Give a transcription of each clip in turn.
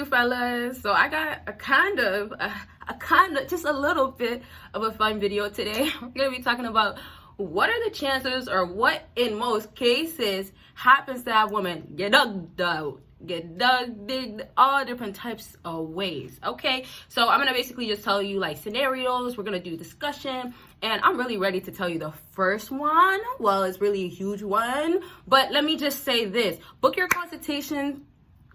Fellas, so I got a kind of just a little bit of a fun video today. We're gonna be talking about what are the chances, or what in most cases happens to that woman get dug, digged, all different types of ways. Okay, so I'm gonna basically just tell you like scenarios. We're gonna do discussion, and I'm really ready to tell you the first one. Well, it's really a huge one, but let me just say this: book your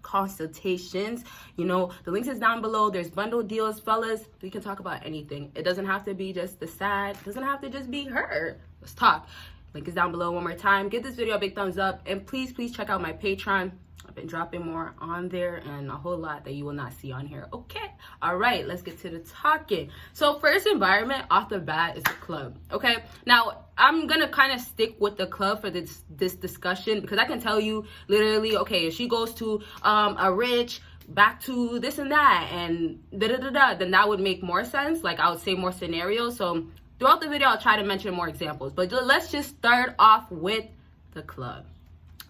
consultations, you know, the links is down below. There's bundle deals, fellas. We can talk about anything. It doesn't have to be just the sad, it doesn't have to just be her. Let's talk. Link is down below. One more time, give this video a big thumbs up, and please check out my Patreon. I've been dropping more on there and a whole lot that you will not see on here. Okay, all right, let's get to the talking. So first environment off the bat is the club. Okay, now I'm gonna kind of stick with the club for this discussion, because I can tell you literally, okay, if she goes to a rich, back to this and that, and then that would make more sense. Like, I would say more scenarios. So throughout the video I'll try to mention more examples, but let's just start off with the club.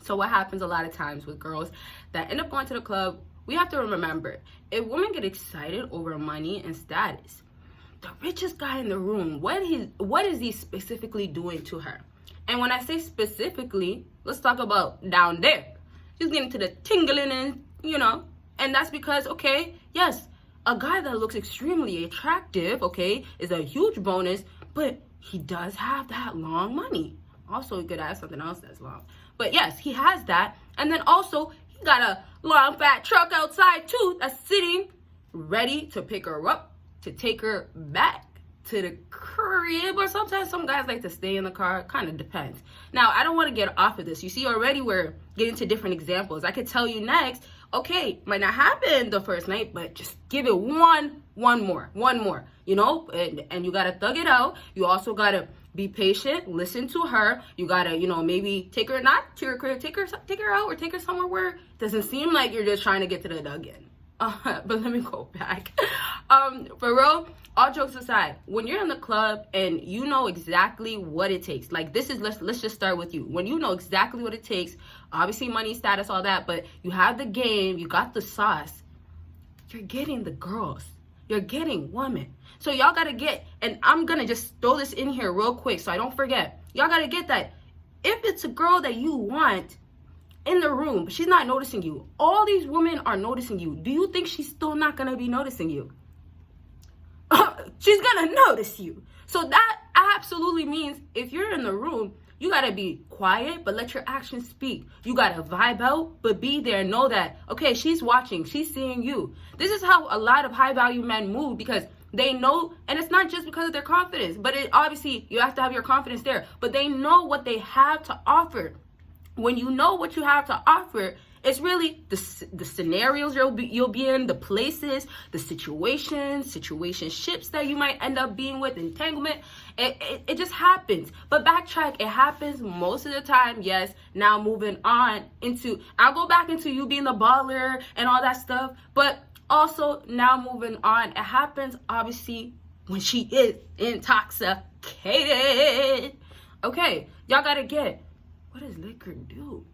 So what happens a lot of times with girls that end up going to the club, we have to remember, if women get excited over money and status, the richest guy in the room, what is he specifically doing to her? And when I say specifically, let's talk about down there. She's getting to the tingling, and you know, and that's because, okay, yes, a guy that looks extremely attractive, okay, is a huge bonus, but he does have that long money. Also, he could have something else that's long. But yes, he has that. And then also, he got a long fat truck outside too that's sitting ready to pick her up, to take her back to the crib. Or sometimes some guys like to stay in the car. Kind of depends. Now, I don't want to get off of this. You see, already we're getting to different examples. I could tell you next, okay, might not happen the first night, but just give it one more, you know, and you got to thug it out. You also got to be patient, listen to her. You gotta, you know, maybe take her, not to your crib, take her out, or take her somewhere where it doesn't seem like you're just trying to get to the dug-in. But let me go back. For real, all jokes aside, when you're in the club and you know exactly what it takes, like this is, let's just start with you. When you know exactly what it takes, obviously money, status, all that, but you have the game, you got the sauce, you're getting the girls. You're getting women. So y'all gotta get, and I'm gonna just throw this in here real quick so I don't forget. Y'all gotta get that if it's a girl that you want in the room, but she's not noticing you, all these women are noticing you, do you think she's still not gonna be noticing you? She's gonna notice you. So that absolutely means if you're in the room, you gotta be quiet, but let your actions speak. You gotta vibe out, but be there. Know that, okay, she's watching, she's seeing you. This is how a lot of high value men move, because they know, and it's not just because of their confidence, but it obviously, you have to have your confidence there, but they know what they have to offer. When you know what you have to offer, it's really the scenarios you'll be in, the places, the situationships that you might end up being with, entanglement. It just happens. But backtrack, it happens most of the time. Yes, now moving on into, I'll go back into you being the baller and all that stuff. But also now moving on, it happens obviously when she is intoxicated. Okay, y'all gotta get, what does liquor do?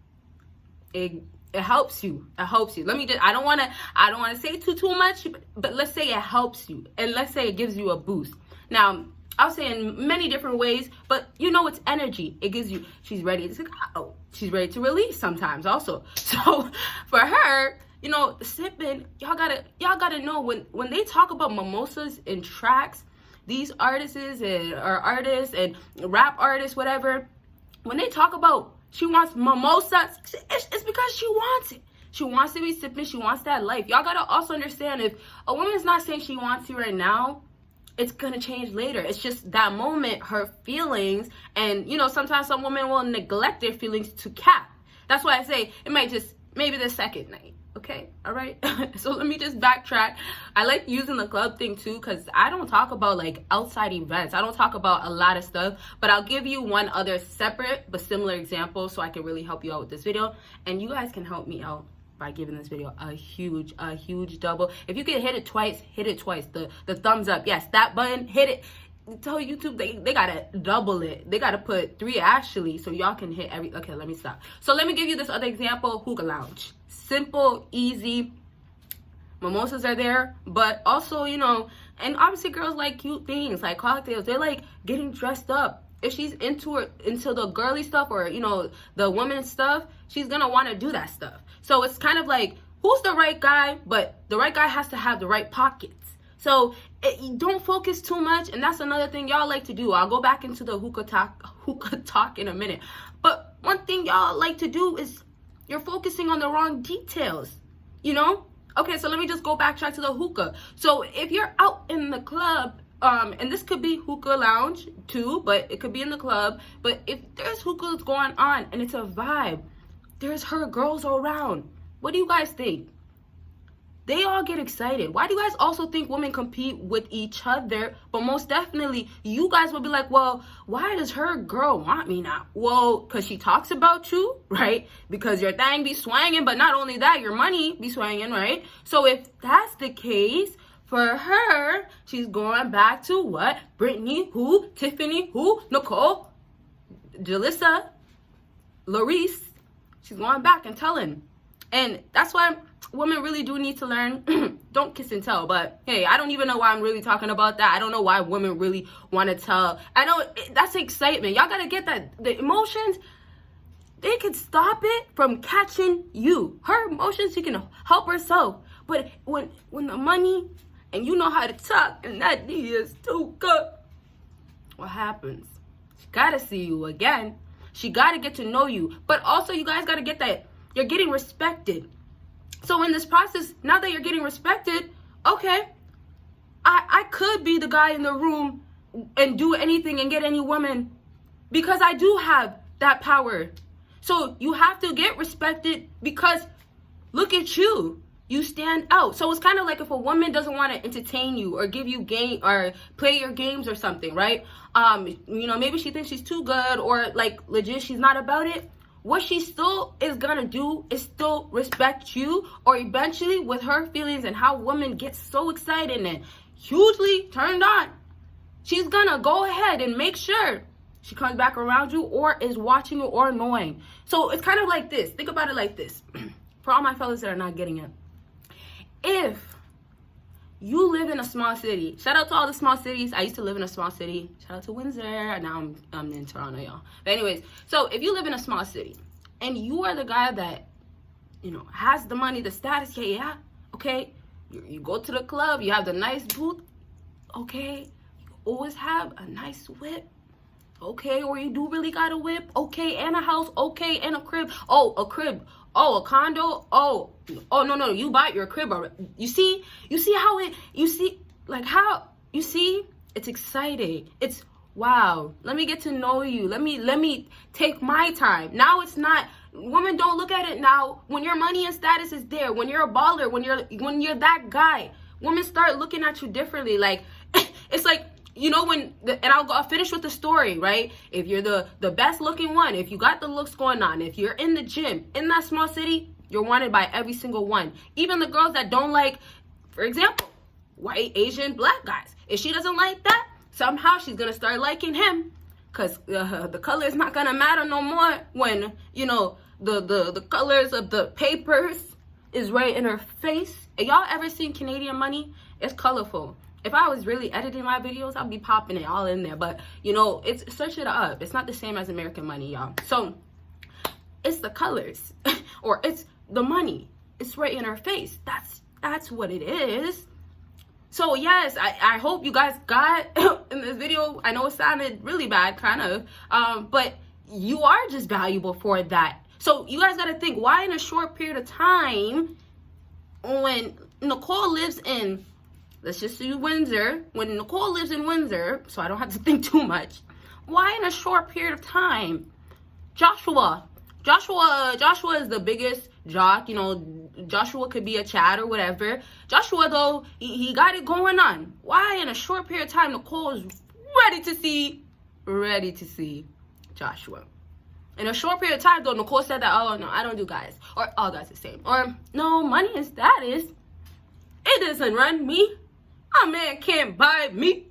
It helps you. It helps you. Let me just, I don't want to say too much, but let's say it helps you, and let's say it gives you a boost. Now, I'll say in many different ways, but you know, it's energy. It gives you, she's ready to go. She's ready to release sometimes also. So for her, you know, sipping, y'all gotta know when they talk about mimosas in tracks, these artists and rap artists, whatever, when they talk about she wants mimosas, it's because she wants it. She wants to be sipping. She wants that life. Y'all gotta also understand, if a woman's not saying she wants you right now, it's gonna change later. It's just that moment, her feelings, and you know, sometimes some women will neglect their feelings to cap. That's why I say it might just, maybe the second night. Okay, all right. So let me just backtrack. I like using the club thing too, because I don't talk about like outside events. I don't talk about a lot of stuff, but I'll give you one other separate but similar example so I can really help you out with this video, and you guys can help me out by giving this video a huge double. If you can hit it twice, hit it twice. The thumbs up, yes, that button, hit it. Tell YouTube they gotta double it. They gotta put 3 actually, so y'all can hit every. Okay, let me stop. So let me give you this other example. Hookah lounge, simple, easy. Mimosas are there, but also, you know, and obviously girls like cute things, like cocktails. They're like getting dressed up. If she's into the girly stuff, or, you know, the woman stuff, she's gonna want to do that stuff. So it's kind of like, who's the right guy? But the right guy has to have the right pockets. So don't focus too much. And that's another thing y'all like to do. I'll go back into the hookah talk in a minute. But one thing y'all like to do is you're focusing on the wrong details, you know? Okay, so let me just go backtrack to the hookah. So if you're out in the club, and this could be hookah lounge too, but it could be in the club. But if there's hookahs going on and it's a vibe, there's her girls around. What do you guys think? They all get excited. Why do you guys also think women compete with each other? But most definitely, you guys will be like, well, why does her girl want me now? Well, because she talks about you, right? Because your thing be swanging, but not only that, your money be swanging, right? So if that's the case, for her, she's going back to what? Brittany, who? Tiffany, who? Nicole, Jalissa, Larice. She's going back and telling. And that's why women really do need to learn. Don't kiss and tell. But hey, I don't even know why I'm really talking about that. I don't know why women really want to tell. I know that's excitement. Y'all got to get that. The emotions, they could stop it from catching you. Her emotions, she can help herself. But when the money, and you know how to talk, and that D is too good, what happens? She got to see you again. She got to get to know you. But also, you guys got to get that you're getting respected. So in this process, now that you're getting respected, okay, I could be the guy in the room and do anything and get any woman because I do have that power. So you have to get respected because look at you. You stand out. So it's kind of like if a woman doesn't want to entertain you or give you game or play your games or something, right? You know, maybe she thinks she's too good or like legit she's not about it. What she still is gonna do is still respect you, or eventually with her feelings and how women get so excited and hugely turned on, she's gonna go ahead and make sure she comes back around you or is watching you or knowing. So it's kind of like this. Think about it like this. For all my fellas that are not getting it. If you live in a small city, shout out to all the small cities. I used to live in a small city. Shout out to Windsor. Now I'm in Toronto, y'all. But anyways, so if you live in a small city and you are the guy that, you know, has the money, the status, yeah, okay. You go to the club, you have the nice booth, okay. You always have a nice whip, okay, or you do really got a whip, okay, and a house, okay, and a crib. Oh, a crib. Oh, a condo. Oh, no, you bought your crib already. You see how it's exciting. It's wow. Let me get to know you. Let me take my time. Now it's not. Women don't look at it now. When your money and status is there, when you're a baller, when you're that guy, women start looking at you differently. Like it's like, you know, I'll finish with the story, right? If you're the best looking one, if you got the looks going on, if you're in the gym, in that small city, you're wanted by every single one. Even the girls that don't like, for example, white, Asian, black guys. If she doesn't like that, somehow she's going to start liking him. Because the color is not going to matter no more when, you know, the colors of the papers is right in her face. If y'all ever seen Canadian money? It's colorful. If I was really editing my videos, I'd be popping it all in there. But, you know, search it up. It's not the same as American money, y'all. So, it's the colors. Or it's the money. It's right in her face. That's what it is. So, yes, I hope you guys got in this video. I know it sounded really bad, kind of. But you are just valuable for that. So, you guys got to think, why in a short period of time, when Nicole lives in... Let's just do Windsor. When Nicole lives in Windsor, so I don't have to think too much. Why in a short period of time? Joshua is the biggest jock. You know, Joshua could be a Chad or whatever. Joshua, though, he got it going on. Why in a short period of time, Nicole is ready to see Joshua. In a short period of time, though, Nicole said that, oh, no, I don't do guys. Or all guys the same. Or, no, money and status, it doesn't run me. A man can't buy me.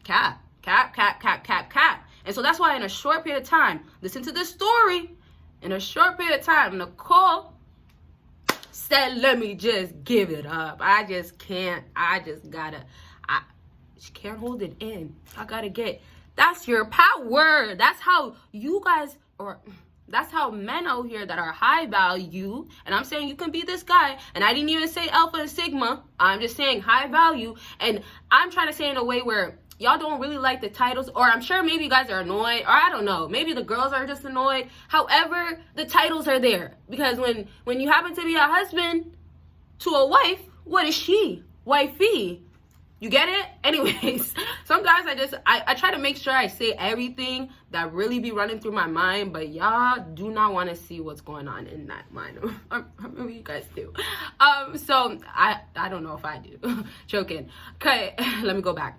Cap. And so that's why in a short period of time, listen to this story. In a short period of time, Nicole said, let me just give it up. I just can't. She can't hold it in. I gotta get. That's your power. That's how you guys, or that's how men out here that are high value, and I'm saying you can be this guy, and I didn't even say alpha and sigma. I'm just saying high value, and I'm trying to say in a way where y'all don't really like the titles, or I'm sure maybe you guys are annoyed, or I don't know, maybe the girls are just annoyed. However, the titles are there, because when you happen to be a husband to a wife, what is she? Wifey. You get it? Anyways, sometimes I try to make sure I say everything that really be running through my mind, but y'all do not want to see what's going on in that mind. Maybe you guys do. So I don't know if I do. Joking. Okay, let me go back.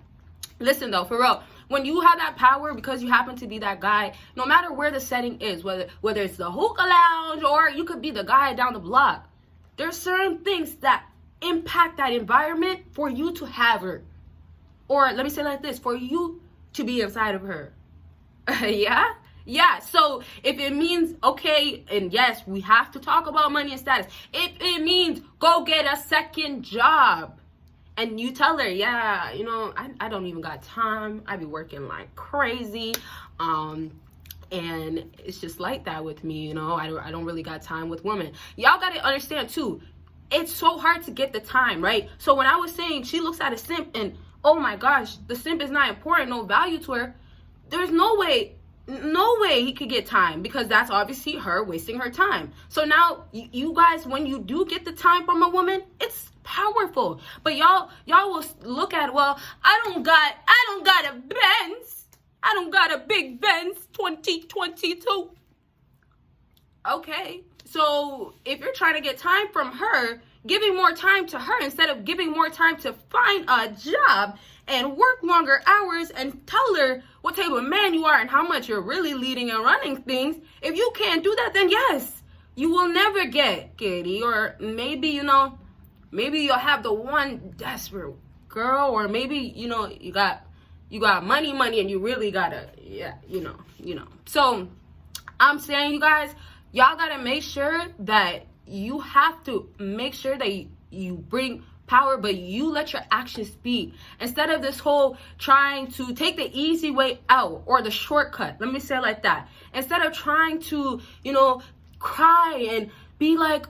Listen though, for real, when you have that power because you happen to be that guy, no matter where the setting is, whether it's the hookah lounge or you could be the guy down the block, there's certain things that impact that environment for you to have her, or let me say it like this, for you to be inside of her. yeah So if it means, okay, and yes, we have to talk about money and status, if it means go get a second job, and you tell her, yeah, you know, I don't even got time, I be working like crazy, and it's just like that with me, you know, I don't really got time with women. Y'all gotta understand too, it's so hard to get the time, right? So when I was saying she looks at a simp and, oh my gosh, the simp is not important, no value to her, there's no way he could get time, because that's obviously her wasting her time. So now you guys, when you do get the time from a woman, it's powerful. But y'all will look at, well, I don't got a Benz. I don't got a big Benz 2022. Okay. So if you're trying to get time from her, giving more time to her instead of giving more time to find a job and work longer hours and tell her what type of man you are and how much you're really leading and running things, if you can't do that, then yes, you will never get Kitty. Or maybe, you know, maybe you'll have the one desperate girl, or maybe, you know, you got money and you really gotta, yeah, you know. So I'm saying, you guys, y'all gotta make sure that you have to make sure that you bring power, but you let your actions speak, instead of this whole trying to take the easy way out or the shortcut. Let me say it like that. Instead of trying to, you know, cry and be like,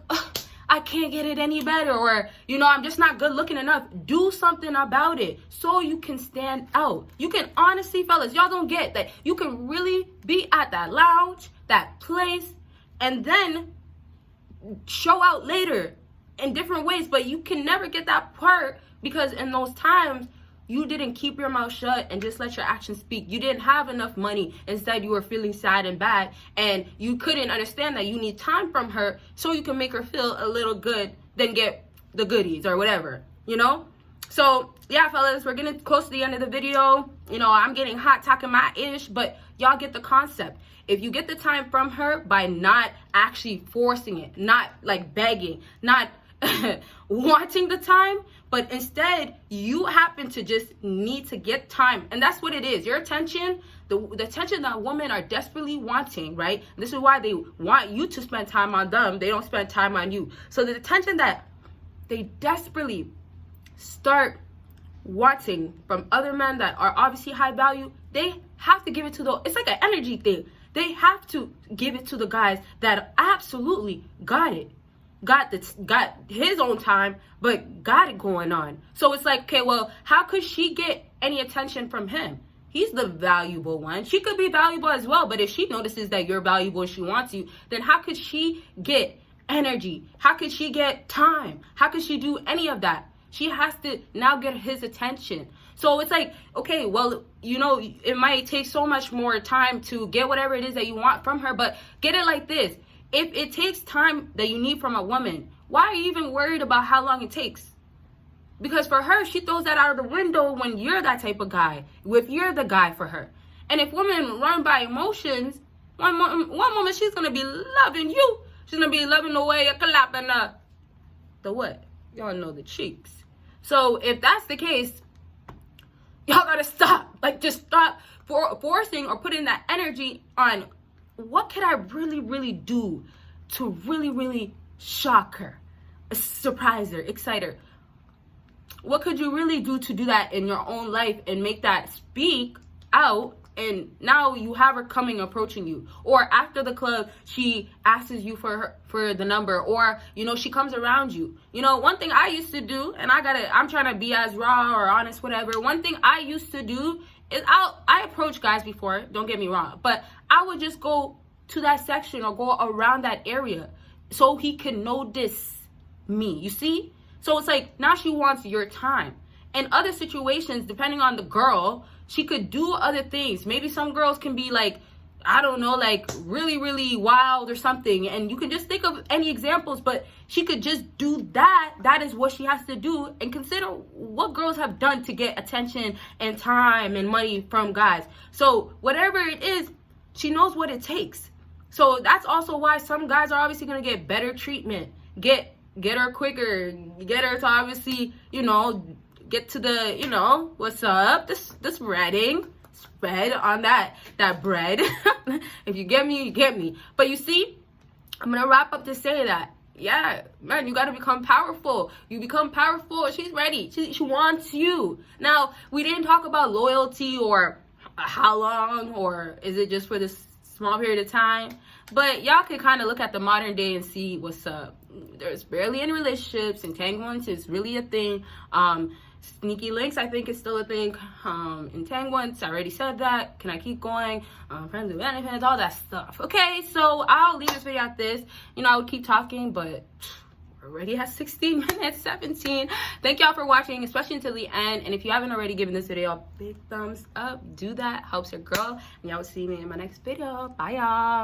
I can't get it any better, or, you know, I'm just not good looking enough. Do something about it so you can stand out. You can honestly, fellas, y'all don't get that you can really be at that lounge, that place, and then show out later in different ways, but you can never get that part, because in those times you didn't keep your mouth shut and just let your actions speak. You didn't have enough money. Instead, you were feeling sad and bad, and you couldn't understand that you need time from her so you can make her feel a little good, then get the goodies or whatever, you know? So yeah, fellas, we're getting close to the end of the video. You know, I'm getting hot talking my ish, but y'all get the concept. If you get the time from her by not actually forcing it, not like begging, not wanting the time, but instead you happen to just need to get time, and that's what it is. Your attention, the attention that women are desperately wanting, right? This is why they want you to spend time on them. They don't spend time on you. So the attention that they desperately start wanting from other men that are obviously high value, they have to give it to it's like an energy thing. They have to give it to the guys that absolutely got it. Got his own time, but got it going on. So it's like, okay, well, how could she get any attention from him? He's the valuable one. She could be valuable as well, but if she notices that you're valuable and she wants you, then how could she get energy? How could she get time? How could she do any of that? She has to now get his attention. So it's like, okay, well, you know, it might take so much more time to get whatever it is that you want from her, but get it like this. If it takes time that you need from a woman, why are you even worried about how long it takes? Because for her, she throws that out of the window when you're that type of guy, if you're the guy for her. And if women run by emotions, one moment she's going to be loving you. She's going to be loving the way you're clapping the what? Y'all know, the cheeks. So if that's the case, y'all got to stop. Like, just stop forcing or putting that energy on what could I really, really do to really, really shock her? surprise her, excite her. What could you really do to do that in your own life and make that speak out? And now you have her approaching you, or after the club she asks you for the number, or you know, she comes around you. You know, one thing I used to do, and I'm trying to be as raw or honest, whatever. One thing I used to do is I approached guys before, don't get me wrong, but I would just go to that section or go around that area so he can notice me. You see? So it's like, now she wants your time. In other situations, depending on the girl, she could do other things. Maybe some girls can be like, I don't know, like really, really wild or something. And you can just think of any examples, but she could just do that. That is what she has to do. And consider what girls have done to get attention and time and money from guys. So whatever it is, she knows what it takes. So that's also why some guys are obviously going to get better treatment. Get her quicker. Get her to obviously, you know, get to the, you know, what's up, this spreading, spread on that bread. If you get me, you get me. But you see, I'm gonna wrap up to say that, yeah, man, you gotta become powerful. You become powerful. She's ready. She wants you. Now, we didn't talk about loyalty or how long, or is it just for this small period of time? But y'all can kind of look at the modern day and see what's up. There's barely any relationships. Entanglements is really a thing. Sneaky links, I think, is still a thing. Entanglements, I already said that. Can I keep going? Friends with benefits, all that stuff. Okay, so I'll leave this video at this. You know, I would keep talking, but we're already at 16 minutes, 17. Thank y'all for watching, especially until the end. And if you haven't already given this video a big thumbs up, do that. Helps your girl. And y'all will see me in my next video. Bye, y'all.